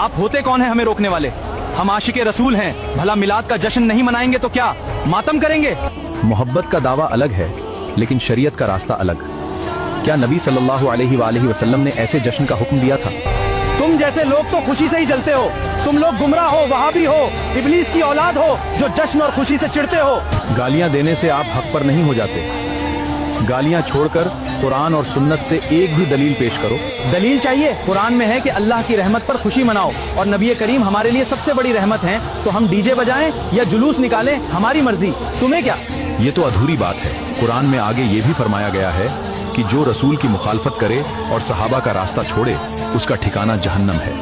आप होते कौन है हमें रोकने वाले? हम आशिके रसूल हैं, भला मिलाद का जश्न नहीं मनाएंगे तो क्या मातम करेंगे? मोहब्बत का दावा अलग है लेकिन शरीयत का रास्ता अलग। क्या नबी सल्लल्लाहु अलैहि वसल्लम ने ऐसे जश्न का हुक्म दिया था? तुम जैसे लोग तो खुशी से ही जलते हो। तुम लोग गुमराह हो, वहाबी हो, इब्लीस की औलाद हो जो जश्न और खुशी से चिढ़ते हो। गालियां देने से आप हक पर नहीं हो जाते। गालियां छोड़कर कुरान और सुन्नत से एक भी दलील पेश करो। दलील चाहिए? कुरान में है कि अल्लाह की रहमत पर खुशी मनाओ और नबी करीम हमारे लिए सबसे बड़ी रहमत हैं, तो हम डीजे बजाएं या जुलूस निकालें, हमारी मर्जी, तुम्हें क्या? ये तो अधूरी बात है। कुरान में आगे ये भी फरमाया गया है कि जो रसूल की मुखालफत करे और सहाबा का रास्ता छोड़े उसका ठिकाना जहन्नम है।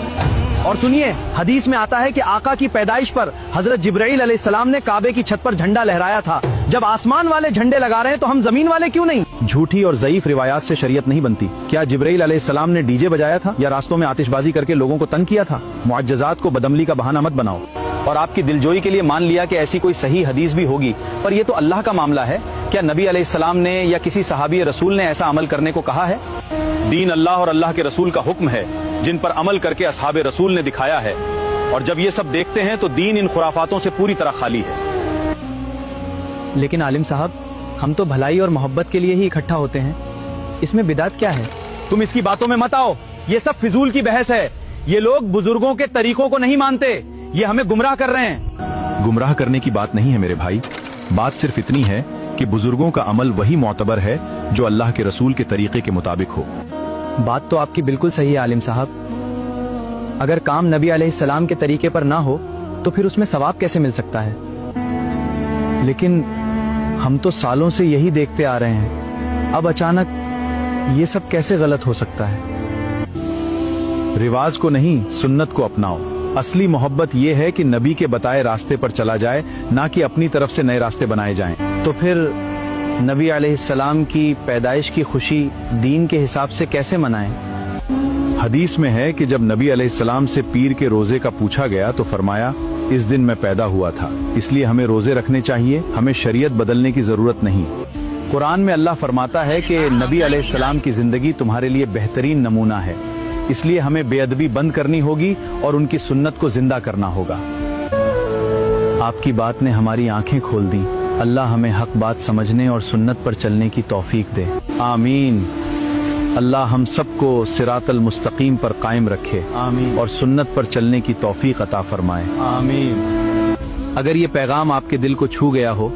और सुनिए, हदीस में आता है कि आका की पैदाइश पर हजरत जिब्राइल अलैहिस्सलाम ने काबे की छत पर झंडा लहराया था। जब आसमान वाले झंडे लगा रहे हैं तो हम जमीन वाले क्यों नहीं? झूठी और ज़ईफ रिवायात से शरीयत नहीं बनती। क्या जिब्राइल अलैहिस्सलाम ने डीजे बजाया था या रास्तों में आतिशबाजी करके लोगों को तंग किया था? मुअज्जज़ात को बदअमली का बहाना मत बनाओ। और आपकी दिलजोई के लिए मान लिया कि ऐसी कोई सही हदीस भी होगी, पर यह तो अल्लाह का मामला है। क्या नबी अलैहिस्सलाम ने या किसी सहाबी रसूल ने ऐसा अमल करने को कहा है? दीन अल्लाह और अल्लाह के रसूल का हुक्म है जिन पर अमल करके असहाबे रसूल ने दिखाया है। और जब ये सब देखते हैं तो दीन इन खुराफातों से पूरी तरह खाली है। लेकिन आलिम साहब, हम तो भलाई और मोहब्बत के लिए ही इकट्ठा होते हैं, इसमें बिदात क्या है? तुम इसकी बातों में मत आओ, ये सब फिजूल की बहस है। ये लोग बुजुर्गों के तरीकों को नहीं मानते, ये हमें गुमराह कर रहे हैं। गुमराह करने की बात नहीं है मेरे भाई, बात सिर्फ इतनी है कि बुजुर्गों का अमल वही मोतबर है जो अल्लाह के रसूल के तरीके के मुताबिक हो। बात तो आपकी बिल्कुल सही है आलिम साहब। अगर काम नबी अलैहिस्सलाम के तरीके पर ना हो तो फिर उसमें सवाब कैसे मिल सकता है? लेकिन हम तो सालों से यही देखते आ रहे हैं, अब अचानक ये सब कैसे गलत हो सकता है? रिवाज को नहीं, सुन्नत को अपनाओ। असली मोहब्बत ये है कि नबी के बताए रास्ते पर चला जाए, ना कि अपनी तरफ से नए रास्ते बनाए जाएं। तो फिर नबी अलैहिस्सलाम की पैदाइश की खुशी दीन के हिसाब से कैसे मनाएं? हदीस में है कि जब नबी अलैहिस्सलाम से पीर के रोजे का पूछा गया तो फरमाया, इस दिन मैं पैदा हुआ था, इसलिए हमें रोजे रखने चाहिए, हमें शरीयत बदलने की जरूरत नहीं। कुरान में अल्लाह फरमाता है कि नबी अलैहिस्सलाम की जिंदगी तुम्हारे लिए बेहतरीन नमूना है, इसलिए हमें बेअदबी बंद करनी होगी और उनकी सुन्नत को जिंदा करना होगा। आपकी बात ने हमारी आंखें खोल दी। अल्लाह हमें हक बात समझने और सुन्नत पर चलने की तौफीक दे, आमीन। अल्लाह हम सबको सिरातल मुस्तकीम पर कायम रखे, आमीन, और सुन्नत पर चलने की तौफीक अता फरमाए, आमीन। अगर ये पैगाम आपके दिल को छू गया हो